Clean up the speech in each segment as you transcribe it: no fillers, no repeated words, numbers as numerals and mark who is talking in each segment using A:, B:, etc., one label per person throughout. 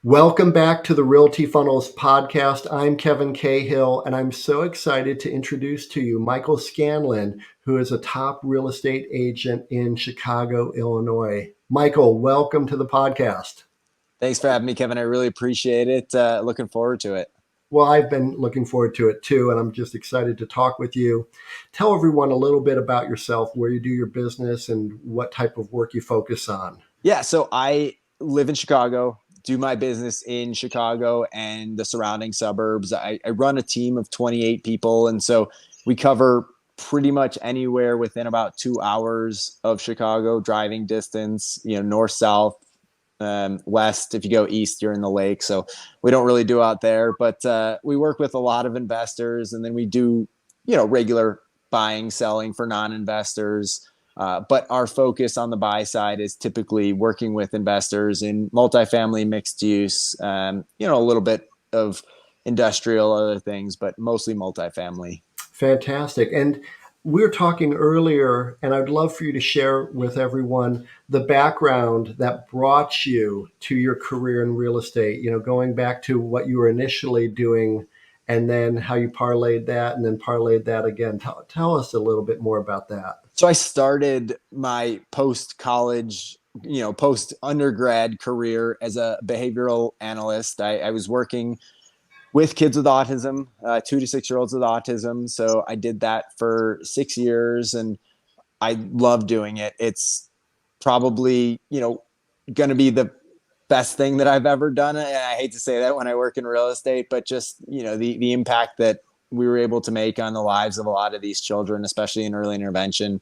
A: Welcome back to the Realty Funnels podcast. I'm Kevin Cahill, and I'm so excited to introduce to you Michael Scanlon, who is a top real estate agent in Chicago, Illinois. Michael, welcome to the podcast.
B: Thanks for having me, Kevin. I really appreciate it. Looking forward to it.
A: Well, I've been looking forward to it too, and I'm just excited to talk with you. Tell everyone a little bit about yourself, where you do your business, and what type of work you focus on.
B: Yeah, so I live in Chicago, do my business in Chicago and the surrounding suburbs. I run a team of 28 people, and so we cover pretty much anywhere within about 2 hours of Chicago driving distance, north, south, west. If you go east, you're in the lake. So we don't really do out there, but we work with a lot of investors, and then we do, regular buying, selling for non-investors. But our focus on the buy side is typically working with investors in multifamily, mixed use, a little bit of industrial, other things, but mostly multifamily.
A: Fantastic. And we were talking earlier, and I'd love for you to share with everyone the background that brought you to your career in real estate, going back to what you were initially doing and then how you parlayed that and then parlayed that again. Tell us a little bit more about that.
B: So I started my post-college, post-undergrad career as a behavioral analyst. I was working with kids with autism, 2 to 6 year olds with autism. So I did that for 6 years, and I love doing it. It's probably, going to be the best thing that I've ever done. And I hate to say that when I work in real estate, but just, the impact that we were able to make on the lives of a lot of these children, especially in early intervention,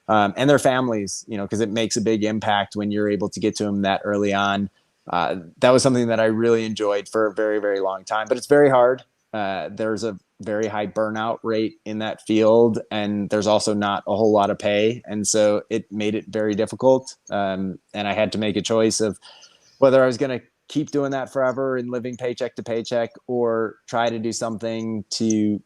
B: and their families, because it makes a big impact when you're able to get to them that early on. That was something that I really enjoyed for a very, very long time, but it's very hard. There's a very high burnout rate in that field, and there's also not a whole lot of pay. And so it made it very difficult. And I had to make a choice of whether I was going to keep doing that forever and living paycheck to paycheck, or try to do something to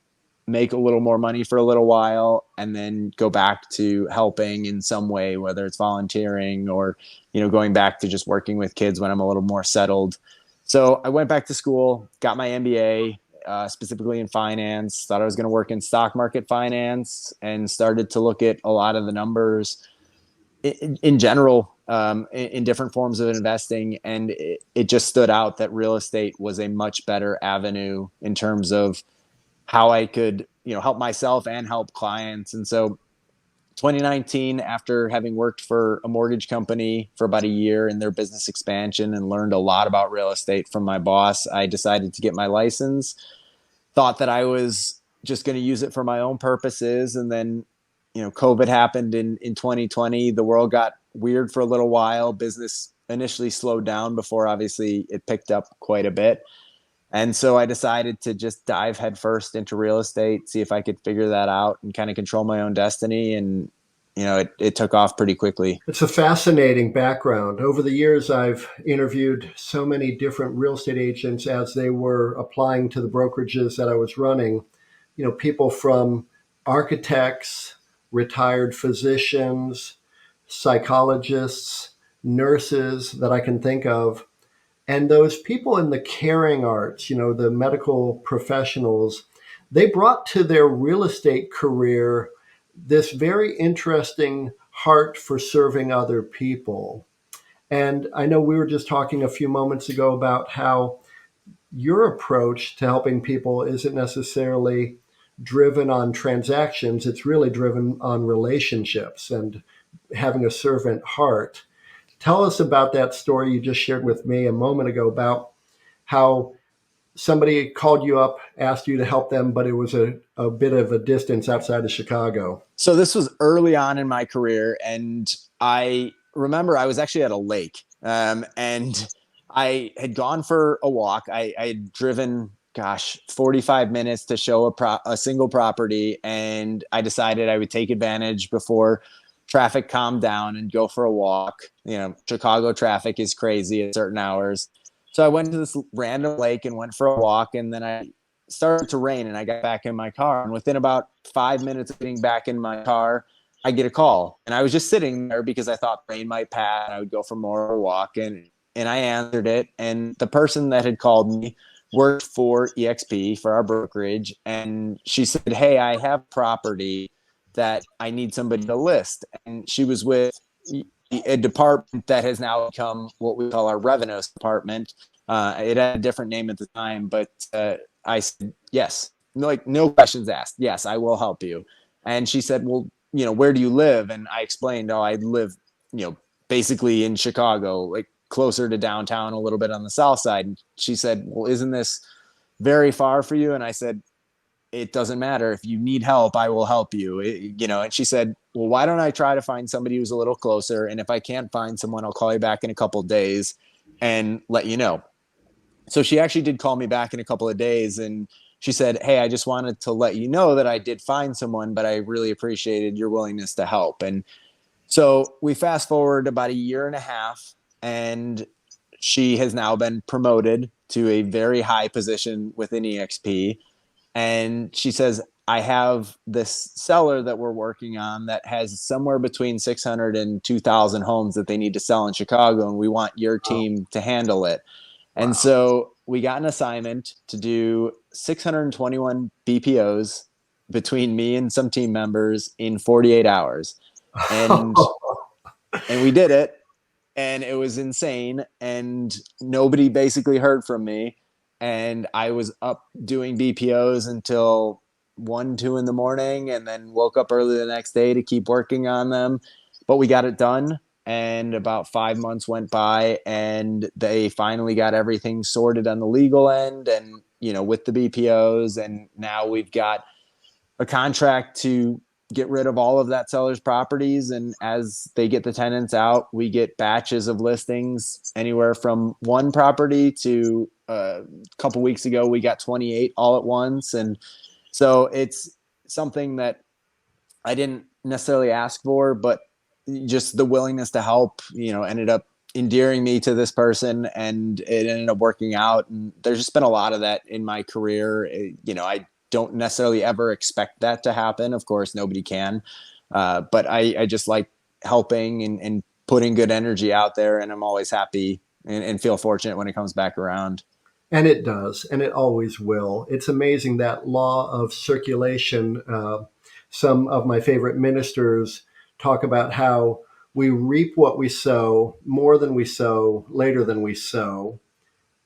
B: make a little more money for a little while and then go back to helping in some way, whether it's volunteering or, going back to just working with kids when I'm a little more settled. So I went back to school, got my MBA, specifically in finance, thought I was going to work in stock market finance, and started to look at a lot of the numbers in general, in different forms of investing. And it just stood out that real estate was a much better avenue in terms of how I could, help myself and help clients. And so 2019, after having worked for a mortgage company for about a year in their business expansion and learned a lot about real estate from my boss, I decided to get my license, thought that I was just going to use it for my own purposes. And then, COVID happened in 2020. The world got weird for a little while. Business initially slowed down before obviously it picked up quite a bit. And so I decided to just dive headfirst into real estate, see if I could figure that out and kind of control my own destiny. And, it took off pretty quickly.
A: It's a fascinating background. Over the years, I've interviewed so many different real estate agents as they were applying to the brokerages that I was running, people from architects, retired physicians, psychologists, nurses that I can think of. And those people in the caring arts, the medical professionals, they brought to their real estate career this very interesting heart for serving other people. And I know we were just talking a few moments ago about how your approach to helping people isn't necessarily driven on transactions. It's really driven on relationships and having a servant heart. Tell us about that story you just shared with me a moment ago about how somebody called you up, asked you to help them, but it was a bit of a distance outside of Chicago.
B: So this was early on in my career, and I remember I was actually at a lake, and I had gone for a walk. I had driven, 45 minutes to show a single property, and I decided I would take advantage before traffic calmed down and go for a walk. Chicago traffic is crazy at certain hours. So I went to this random lake and went for a walk, and then I started to rain and I got back in my car. And within about 5 minutes of getting back in my car, I get a call. And I was just sitting there because I thought rain might pass and I would go for more of a walk. And and I answered it. And the person that had called me worked for EXP for our brokerage. And she said, "Hey, I have property that I need somebody to list." And she was with a department that has now become what we call our revenue department. It had a different name at the time, but I said, yes, like no questions asked. Yes, I will help you. And she said, "Well, where do you live?" And I explained, "Oh, I live, basically in Chicago, like closer to downtown, a little bit on the south side." And she said, "Well, isn't this very far for you?" And I said, "It doesn't matter. If you need help, I will help you." And she said, "Well, why don't I try to find somebody who's a little closer? And if I can't find someone, I'll call you back in a couple of days and let you know." So she actually did call me back in a couple of days, and she said, "Hey, I just wanted to let you know that I did find someone, but I really appreciated your willingness to help." And so we fast forward about a year and a half, and she has now been promoted to a very high position within EXP. And she says, "I have this seller that we're working on that has somewhere between 600 and 2,000 homes that they need to sell in Chicago, and we want your
A: Oh,
B: team to handle it." And
A: wow.
B: so we got an assignment to do 621 BPOs between me and some team members in 48 hours. And we did it, and it was insane, and nobody basically heard from me. And I was up doing BPOs until 1, 2 in the morning, and then woke up early the next day to keep working on them. But we got it done, and about 5 months went by, and they finally got everything sorted on the legal end, and with the BPOs. And now we've got a contract to get rid of all of that seller's properties. And as they get the tenants out, we get batches of listings anywhere from one property to a couple weeks ago, we got 28 all at once. And so it's something that I didn't necessarily ask for, but just the willingness to help, ended up endearing me to this person, and it ended up working out. And there's just been a lot of that in my career. I don't necessarily ever expect that to happen. Of course, nobody can. But I just like helping and putting good energy out there. And I'm always happy and feel fortunate when it comes back around.
A: And it does, and it always will. It's amazing that law of circulation. Some of my favorite ministers talk about how we reap what we sow, more than we sow, later than we sow.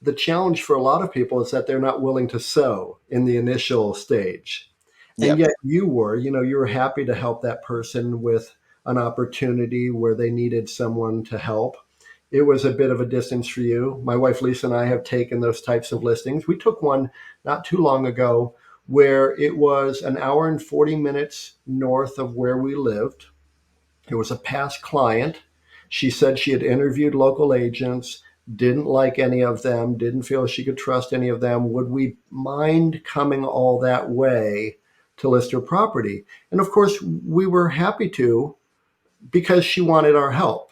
A: The challenge for a lot of people is that they're not willing to sow in the initial stage. And
B: Yep.
A: yet you were happy to help that person with an opportunity where they needed someone to help. It was a bit of a distance for you. My wife Lisa and I have taken those types of listings. We took one not too long ago where it was an hour and 40 minutes north of where we lived. It was a past client. She said she had interviewed local agents, didn't like any of them, didn't feel she could trust any of them. Would we mind coming all that way to list her property? And of course, we were happy to because she wanted our help.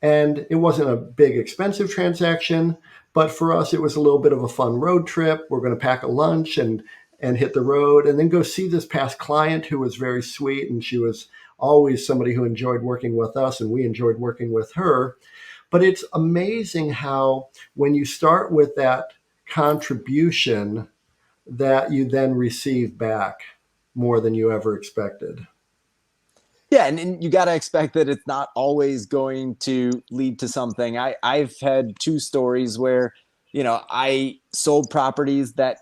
A: And it wasn't a big, expensive transaction, but for us, it was a little bit of a fun road trip. We're going to pack a lunch and hit the road and then go see this past client who was very sweet. And she was always somebody who enjoyed working with us, and we enjoyed working with her. But it's amazing how when you start with that contribution, that you then receive back more than you ever expected.
B: Yeah, and you got to expect that it's not always going to lead to something. I've had two stories where, I sold properties that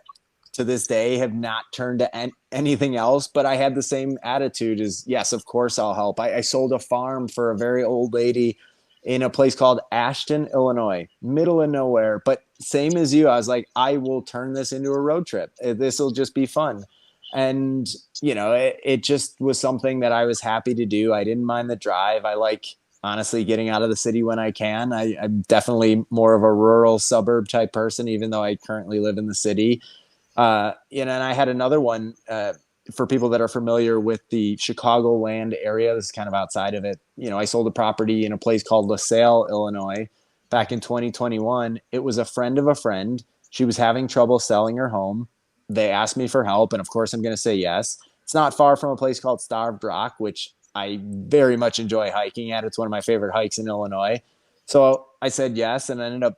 B: to this day have not turned to anything else, but I had the same attitude as, yes, of course I'll help. I sold a farm for a very old lady in a place called Ashton, Illinois, middle of nowhere. But same as you, I was like, I will turn this into a road trip. This will just be fun. And, it just was something that I was happy to do. I didn't mind the drive. I like, honestly, getting out of the city when I can. I'm definitely more of a rural suburb type person, even though I currently live in the city. And I had another one for people that are familiar with the Chicagoland area. This is kind of outside of it. I sold a property in a place called LaSalle, Illinois, back in 2021. It was a friend of a friend. She was having trouble selling her home. They asked me for help, and of course, I'm going to say yes. It's not far from a place called Starved Rock, which I very much enjoy hiking at. It's one of my favorite hikes in Illinois. So I said yes, and I ended up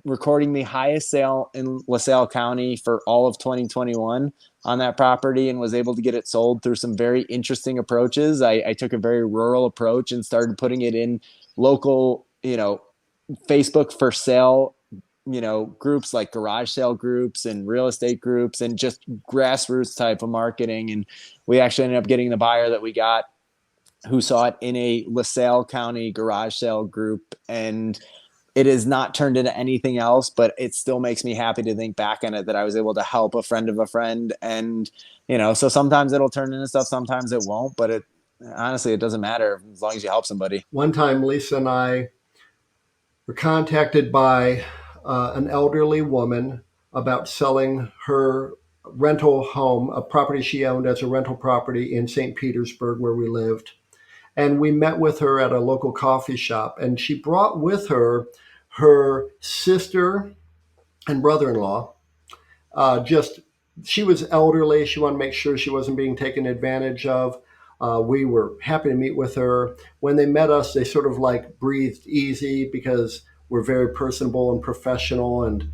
B: recording the highest sale in LaSalle County for all of 2021 on that property, and was able to get it sold through some very interesting approaches. I took a very rural approach and started putting it in local, Facebook for sale, groups like garage sale groups and real estate groups and just grassroots type of marketing. And we actually ended up getting the buyer that we got, who saw it in a LaSalle County garage sale group. And it has not turned into anything else, but it still makes me happy to think back on it, that I was able to help a friend of a friend. And, so sometimes it'll turn into stuff, sometimes it won't, but honestly, it doesn't matter as long as you help somebody.
A: One time, Lisa and I were contacted by an elderly woman about selling her rental home, a property she owned as a rental property in St. Petersburg, where we lived. And we met with her at a local coffee shop, and she brought with her her sister and brother-in-law. Just she was elderly. She wanted to make sure she wasn't being taken advantage of. We were happy to meet with her. When they met us, they sort of like breathed easy because we're very personable and professional. And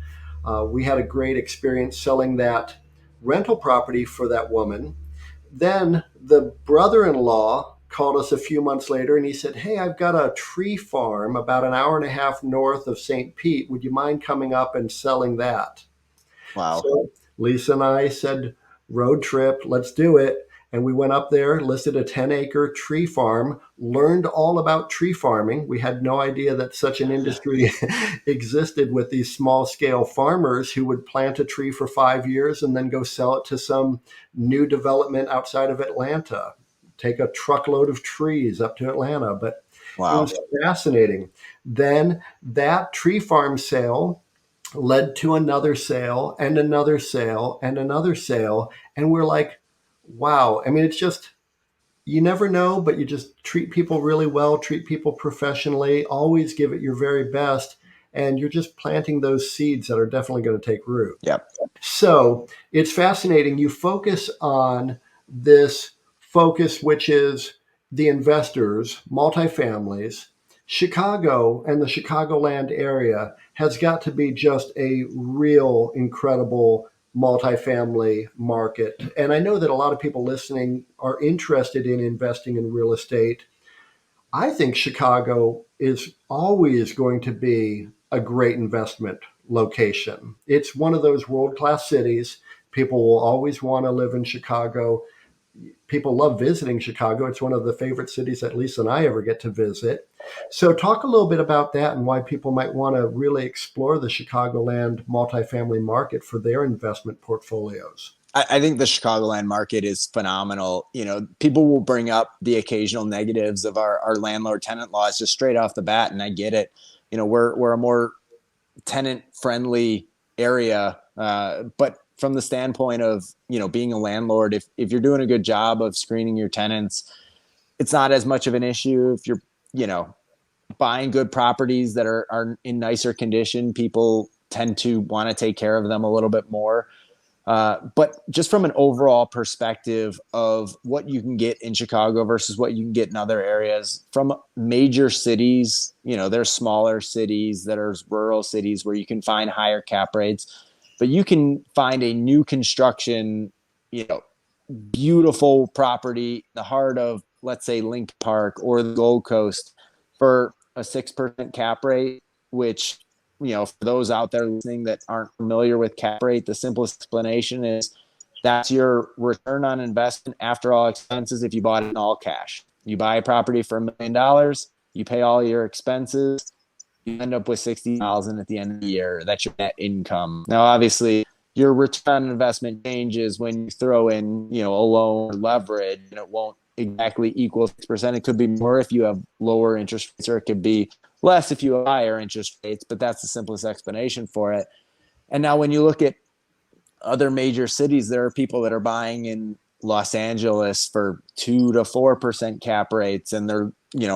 A: we had a great experience selling that rental property for that woman. Then the brother-in-law called us a few months later and he said, "Hey, I've got a tree farm about an hour and a half north of St. Pete. Would you mind coming up and selling that?"
B: Wow.
A: So Lisa and I said, "Road trip, let's do it." And we went up there, listed a 10-acre tree farm, learned all about tree farming. We had no idea that such an industry existed with these small scale farmers who would plant a tree for 5 years and then go sell it to some new development outside of Atlanta, take a truckload of trees up to Atlanta. But it
B: Wow.
A: was fascinating. Then that tree farm sale led to another sale and another sale and another sale. And we're like, wow. I mean, it's just, you never know, but you just treat people really well, treat people professionally, always give it your very best. And you're just planting those seeds that are definitely going to take root.
B: Yep.
A: So it's fascinating. You focus on this focus, which is the investors, multifamilies. Chicago and the Chicagoland area has got to be just a real incredible multifamily market. And I know that a lot of people listening are interested in investing in real estate. I think Chicago is always going to be a great investment location. It's one of those world class cities. People will always want to live in Chicago. People love visiting Chicago. It's one of the favorite cities that Lisa and I ever get to visit. So, talk a little bit about that and why people might want to really explore the Chicagoland multifamily market for their investment portfolios.
B: I think the Chicagoland market is phenomenal. People will bring up the occasional negatives of our landlord tenant laws just straight off the bat, and I get it. We're a more tenant friendly area, but from the standpoint of being a landlord, if you're doing a good job of screening your tenants, it's not as much of an issue. If you're buying good properties that are in nicer condition, people tend to want to take care of them a little bit more. But just from an overall perspective of what you can get in Chicago versus what you can get in other areas, from major cities, there's smaller cities, there's rural cities where you can find higher cap rates, but you can find a new construction, beautiful property in the heart of, let's say, Lincoln Park or the Gold Coast for a 6% cap rate, which, for those out there listening that aren't familiar with cap rate, the simplest explanation is that's your return on investment after all expenses if you bought it in all cash. You buy a property for $1 million, you pay all your expenses, you end up with $60,000 at the end of the year. That's your net income. Now, obviously, your return on investment changes when you throw in, a loan or leverage, and it won't exactly equal 6%. It could be more if you have lower interest rates, or it could be less if you have higher interest rates, but that's the simplest explanation for it. And now when you look at other major cities, there are people that are buying in Los Angeles for 2 to 4% cap rates, and they're,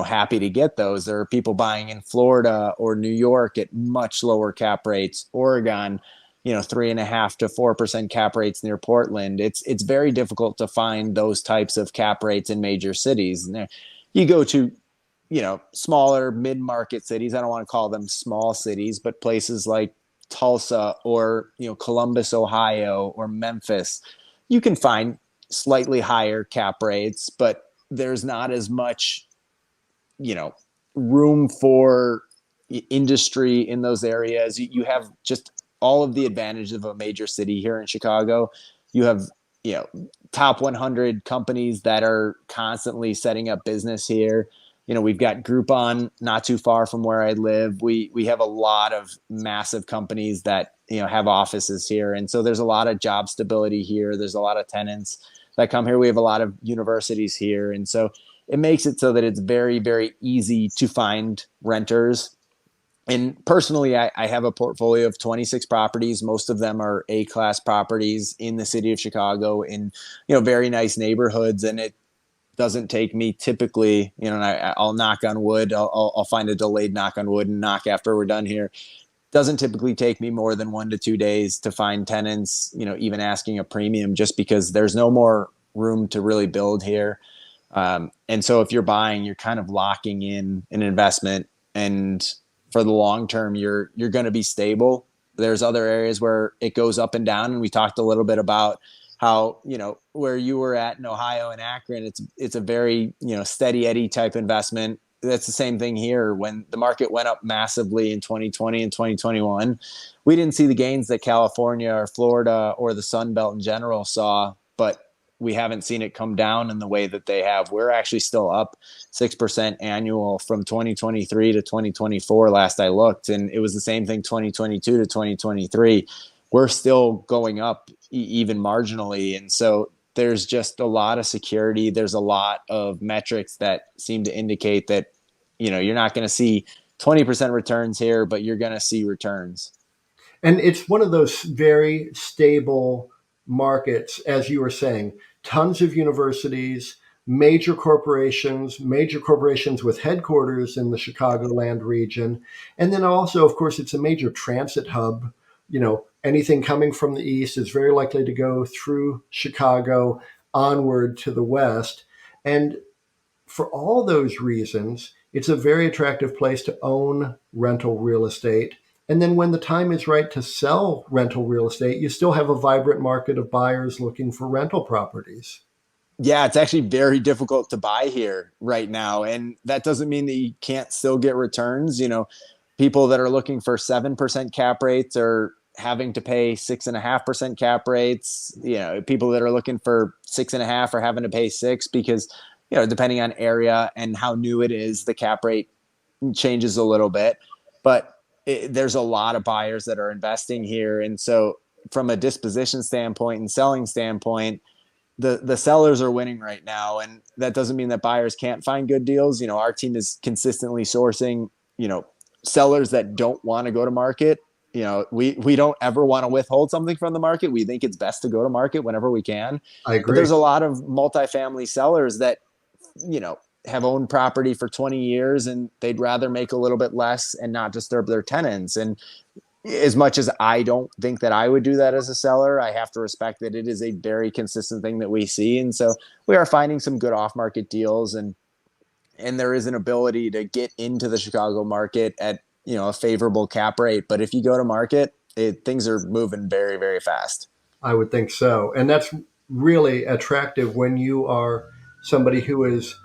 B: happy to get those. There are people buying in Florida or New York at much lower cap rates, Oregon, 3.5 to 4% cap rates near Portland. It's very difficult to find those types of cap rates in major cities. And you go to smaller mid-market cities. I don't want to call them small cities, but places like Tulsa or, Columbus, Ohio, or Memphis, you can find slightly higher cap rates, but there's not as much, you know, room for industry in those areas. You have just all of the advantages of a major city here in Chicago. You have, top 100 companies that are constantly setting up business here. We've got Groupon not too far from where I live. We have a lot of massive companies that, have offices here. And so there's a lot of job stability here. There's a lot of tenants that come here. We have a lot of universities here. And so it makes it so that it's very, very easy to find renters. And personally, I have a portfolio of 26 properties. Most of them are A-class properties in the city of Chicago in, very nice neighborhoods. And it doesn't take me typically, and I'll knock on wood. I'll find a delayed knock on wood and knock after we're done here. Doesn't typically take me more than 1 to 2 days to find tenants, even asking a premium, just because there's no more room to really build here. And so if you're buying, you're kind of locking in an investment, and for the long term, you're going to be stable. There's other areas where it goes up and down. And we talked a little bit about how, where you were at in Ohio and Akron, it's a very, steady Eddie type investment. That's the same thing here. When the market went up massively in 2020 and 2021, we didn't see the gains that California or Florida or the Sun Belt in general saw, but we haven't seen it come down in the way that they have. We're actually still up 6% annual from 2023 to 2024 last I looked. And it was the same thing 2022 to 2023. We're still going up even marginally. And so there's just a lot of security. There's a lot of metrics that seem to indicate that, you're not going to see 20% returns here, but you're going to see returns.
A: And it's one of those very stable markets, as you were saying, tons of universities, major corporations with headquarters in the Chicagoland region. And then also, of course, it's a major transit hub. Anything coming from the east is very likely to go through Chicago onward to the west. And for all those reasons, it's a very attractive place to own rental real estate. And then when the time is right to sell rental real estate, you still have a vibrant market of buyers looking for rental properties.
B: Yeah, it's actually very difficult to buy here right now. And that doesn't mean that you can't still get returns. People that are looking for 7% cap rates are having to pay 6.5% cap rates. People that are looking for 6.5 are having to pay 6 because, depending on area and how new it is, the cap rate changes a little bit. But there's a lot of buyers that are investing here. And so from a disposition standpoint and selling standpoint, the sellers are winning right now. And that doesn't mean that buyers can't find good deals. Our team is consistently sourcing, sellers that don't want to go to market. We don't ever want to withhold something from the market. We think it's best to go to market whenever we can.
A: I
B: But
A: agree.
B: there's a lot of multifamily sellers that, have owned property for 20 years and they'd rather make a little bit less and not disturb their tenants. And as much as I don't think that I would do that as a seller, I have to respect that it is a very consistent thing that we see. And so we are finding some good off-market deals, and there is an ability to get into the Chicago market at, a favorable cap rate. But if you go to market, things are moving very, very fast.
A: I would think so. And that's really attractive when you are somebody who is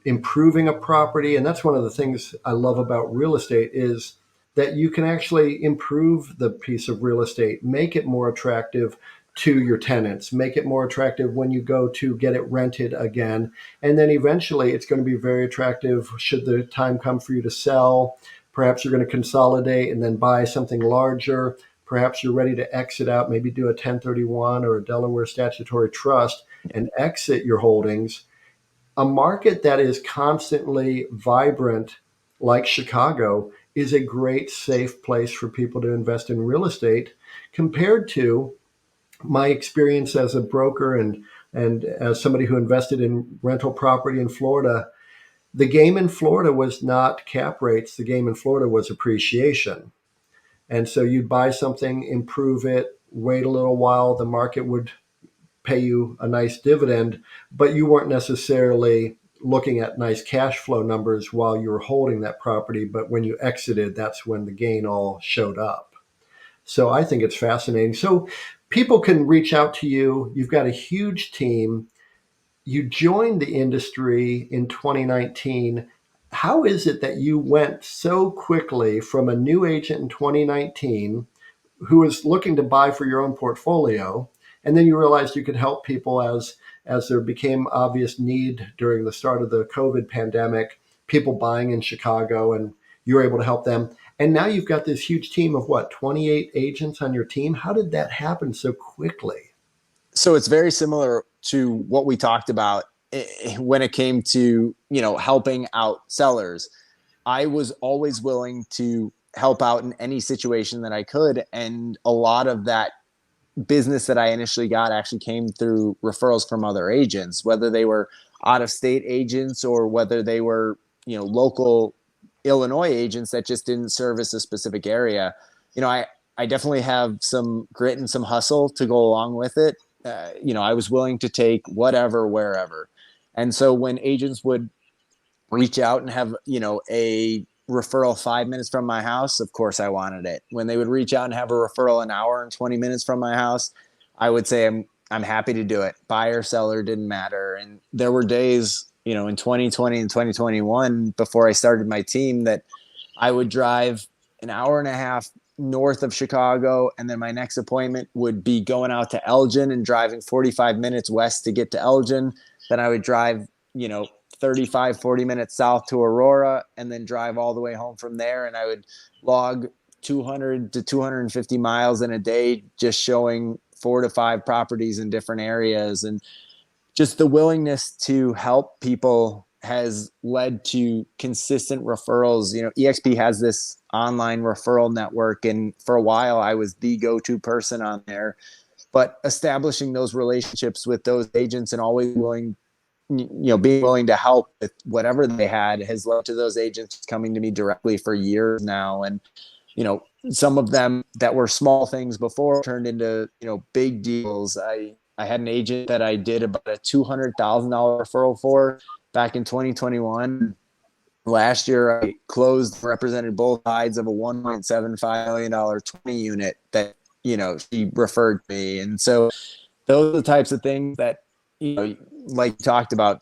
A: improving a property. And that's one of the things I love about real estate is that you can actually improve the piece of real estate, make it more attractive to your tenants, make it more attractive when you go to get it rented again. And then eventually it's going to be very attractive should the time come for you to sell. Perhaps you're going to consolidate and then buy something larger. Perhaps you're ready to exit out, maybe do a 1031 or a Delaware statutory trust and exit your holdings. A market that is constantly vibrant, like Chicago, is a great, safe place for people to invest in real estate compared to my experience as a broker and as somebody who invested in rental property in Florida. The game in Florida was not cap rates. The game in Florida was appreciation. And so you'd buy something, improve it, wait a little while, the market would pay you a nice dividend, but you weren't necessarily looking at nice cash flow numbers while you were holding that property, but when you exited, that's when the gain all showed up. So I think it's fascinating. So people can reach out to you. You've got a huge team. You joined the industry in 2019. How is it that you went so quickly from a new agent in 2019 who was looking to buy for your own portfolio, and then you realized you could help people as there became obvious need during the start of the COVID pandemic, people buying in Chicago, and you were able to help them. And now you've got this huge team of what, 28 agents on your team? How did that happen so quickly?
B: So it's very similar to what we talked about when it came to, helping out sellers. I was always willing to help out in any situation that I could. And a lot of that business that I initially got actually came through referrals from other agents, whether they were out of state agents or whether they were, local Illinois agents that just didn't service a specific area. I definitely have some grit and some hustle to go along with it. I was willing to take whatever, wherever. And so when agents would reach out and have, a referral 5 minutes from my house, of course I wanted it. When they would reach out and have a referral an hour and 20 minutes from my house, I would say I'm happy to do it. Buyer, seller, didn't matter. And there were days, in 2020 and 2021 before I started my team that I would drive an hour and a half north of Chicago, and then my next appointment would be going out to Elgin and driving 45 minutes west to get to Elgin. Then I would drive, 35, 40 minutes south to Aurora, and then drive all the way home from there. And I would log 200 to 250 miles in a day, just showing 4 to 5 properties in different areas. And just the willingness to help people has led to consistent referrals. EXP has this online referral network, and for a while I was the go-to person on there. But establishing those relationships with those agents and always being willing to help with whatever they had has led to those agents coming to me directly for years now. And some of them that were small things before turned into big deals. I had an agent that I did about a $200,000 referral for back in 2021. Last year, I closed, represented both sides of a $1.75 million 20 unit that, she referred to me. And so those are the types of things that, like you talked about,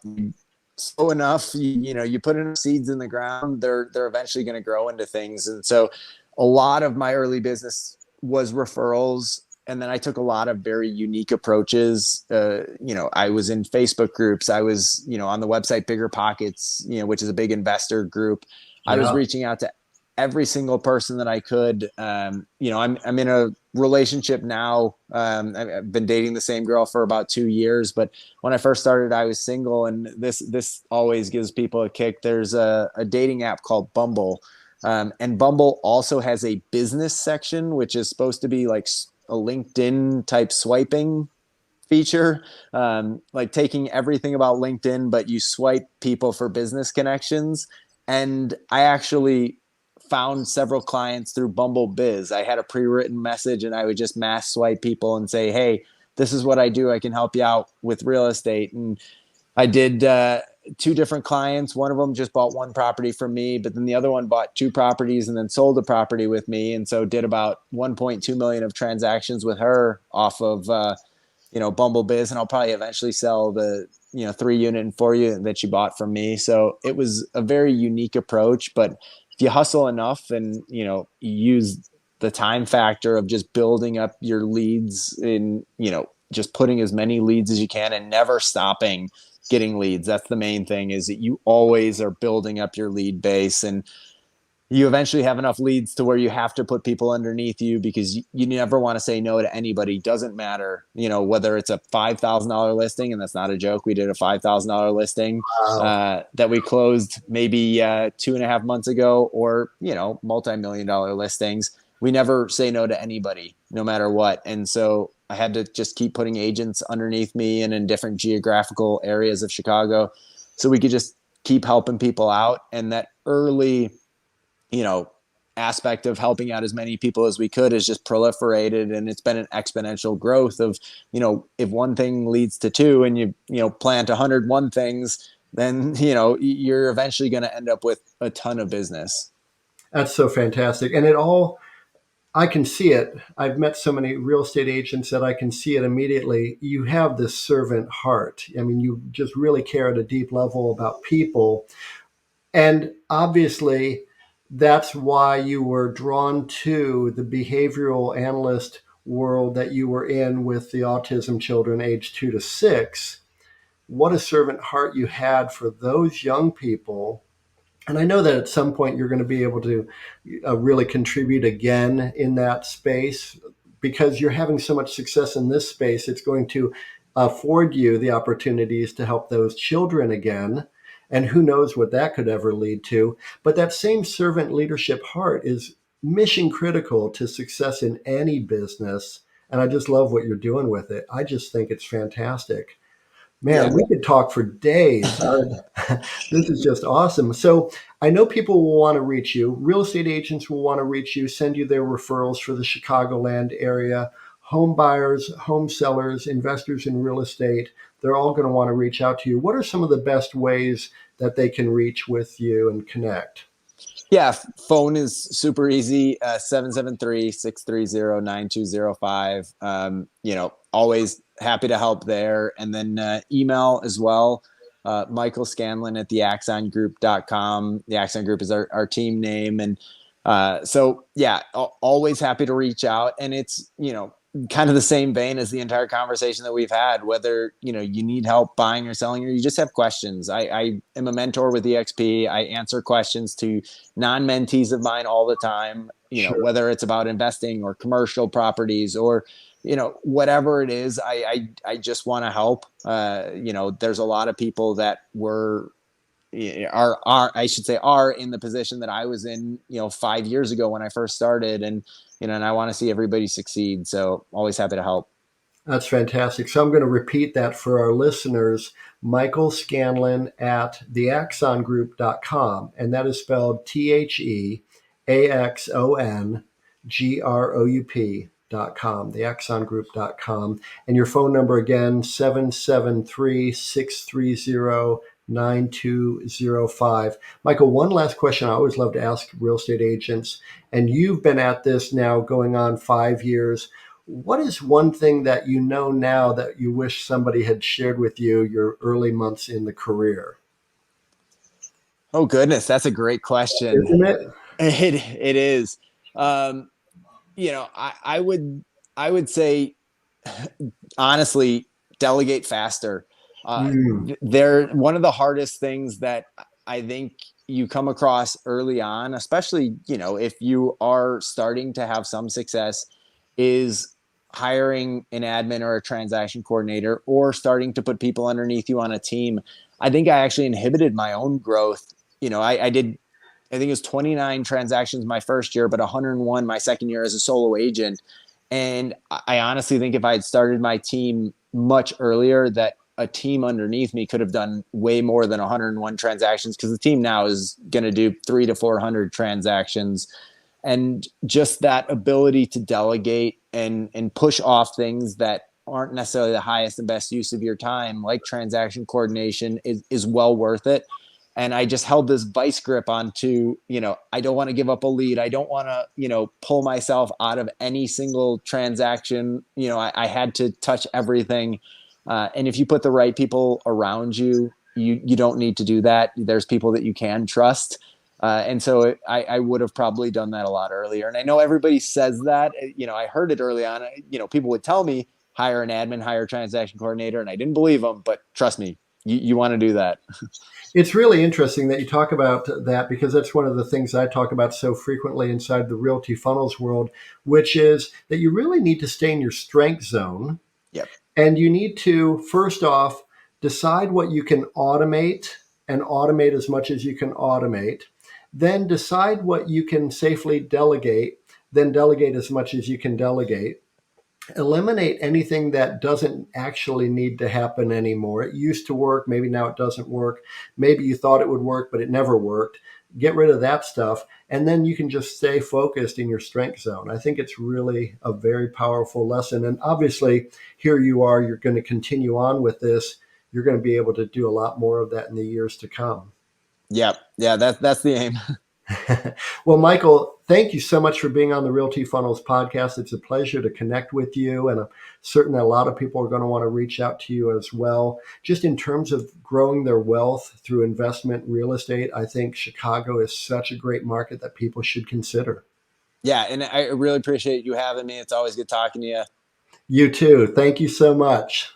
B: slow enough, you put enough seeds in the ground, they're eventually going to grow into things. And so a lot of my early business was referrals. And then I took a lot of very unique approaches. I was in Facebook groups. I was, on the website Bigger Pockets, which is a big investor group. I was reaching out to every single person that I could. I'm in a relationship now. I've been dating the same girl for about 2 years, but when I first started, I was single, and this always gives people a kick. There's a dating app called Bumble. And Bumble also has a business section, which is supposed to be like a LinkedIn type swiping feature, like taking everything about LinkedIn, but you swipe people for business connections. And I actually found several clients through Bumble Biz. I had a pre-written message, and I would just mass swipe people and say, hey, this is what I do. I can help you out with real estate. And I did 2 different clients. One of them just bought 1 property from me, but then the other one bought 2 properties and then sold a property with me. And so did about 1.2 million of transactions with her off of, Bumble Biz. And I'll probably eventually sell the, 3 unit and 4 unit that she bought from me. So it was a very unique approach, but if you hustle enough and, you use the time factor of just building up your leads in, just putting as many leads as you can and never stopping getting leads. That's the main thing, is that you always are building up your lead base, and you eventually have enough leads to where you have to put people underneath you, because you never want to say no to anybody. Doesn't matter, whether it's a $5,000 listing, and that's not a joke. We did a $5,000 listing that we closed maybe 2.5 months ago, or, multi-million-dollar listings. We never say no to anybody, no matter what. And so I had to just keep putting agents underneath me and in different geographical areas of Chicago, so we could just keep helping people out. And that early, aspect of helping out as many people as we could has just proliferated, and it's been an exponential growth of, if one thing leads to 2 and you plant 101 things, then you're eventually going to end up with a ton of business.
A: That's so fantastic. And it all, I can see it. I've met so many real estate agents that I can see it immediately. You have this servant heart. I mean, you just really care at a deep level about people. And obviously, that's why you were drawn to the behavioral analyst world that you were in with the autism children aged 2 to 6. What a servant heart you had for those young people. And I know that at some point you're going to be able to really contribute again in that space because you're having so much success in this space. It's going to afford you the opportunities to help those children again. And who knows what that could ever lead to. But that same servant leadership heart is mission critical to success in any business. And I just love what you're doing with it. I just think it's fantastic. Man,
B: Yeah.
A: we could talk for days. This is just awesome. So I know people will want to reach you. Real estate agents will want to reach you, send you their referrals for the Chicagoland area. Home buyers, home sellers, investors in real estate, they're all going to want to reach out to you. What are some of the best ways that they can reach with you and connect?
B: Yeah, phone is super easy, 773-630-9205. Always happy to help there. And then email as well, Michael Scanlon at theaxongroup.com. The Axon Group is our team name. And so, yeah, always happy to reach out. And it's, kind of the same vein as the entire conversation that we've had, whether, you need help buying or selling, or you just have questions. I am a mentor with EXP. I answer questions to non-mentees of mine all the time,
A: Sure.
B: whether it's about investing or commercial properties or, whatever it is, I just want to help. There's a lot of people that are in the position that I was in, 5 years ago when I first started, and I want to see everybody succeed. So always happy to help.
A: That's fantastic. So I'm going to repeat that for our listeners. Michael Scanlon at theaxongroup.com, and that is spelled TheAxonGroup.com, theaxongroup.com. And your phone number again, 773-630-9205. Michael, one last question I always love to ask real estate agents, and you've been at this now going on 5 years. What is one thing that you know now that you wish somebody had shared with you your early months in the career?
B: Oh goodness, that's a great question.
A: Isn't it?
B: It is. Um, I would say honestly, delegate faster.
A: Mm,
B: They're one of the hardest things that I think you come across early on, especially, if you are starting to have some success, is hiring an admin or a transaction coordinator or starting to put people underneath you on a team. I think I actually inhibited my own growth. I did, I think it was 29 transactions my first year, but 101 my second year as a solo agent. And I honestly think if I had started my team much earlier, that a team underneath me could have done way more than 101 transactions, because the team now is going to do 300 to 400 transactions. And just that ability to delegate and push off things that aren't necessarily the highest and best use of your time, like transaction coordination, is well worth it. And I just held this vice grip onto, I don't want to give up a lead. I don't want to, pull myself out of any single transaction. I had to touch everything. And if you put the right people around you, you don't need to do that. There's people that you can trust. And so I would have probably done that a lot earlier. And I know everybody says that, I heard it early on, people would tell me, hire an admin, hire a transaction coordinator. And I didn't believe them, but trust me, you want to do that.
A: It's really interesting that you talk about that because that's one of the things I talk about so frequently inside the Realty Funnels world, which is that you really need to stay in your strength zone.
B: Yep.
A: And you need to, first off, decide what you can automate and automate as much as you can automate. Then decide what you can safely delegate, then delegate as much as you can delegate. Eliminate anything that doesn't actually need to happen anymore. It used to work, maybe now it doesn't work. Maybe you thought it would work, but it never worked. Get rid of that stuff, and then you can just stay focused in your strength zone. I think it's really a very powerful lesson. And obviously, here you are, you're going to continue on with this. you're going to be able to do a lot more of that in the years to come.
B: Yeah. That's the aim.
A: Well, Michael, thank you so much for being on the Realty Funnels podcast. It's a pleasure to connect with you, and I'm certain that a lot of people are going to want to reach out to you as well. Just in terms of growing their wealth through investment real estate, I think Chicago is such a great market that people should consider.
B: Yeah, and I really appreciate you having me. It's always good talking to you.
A: You too. Thank you so much.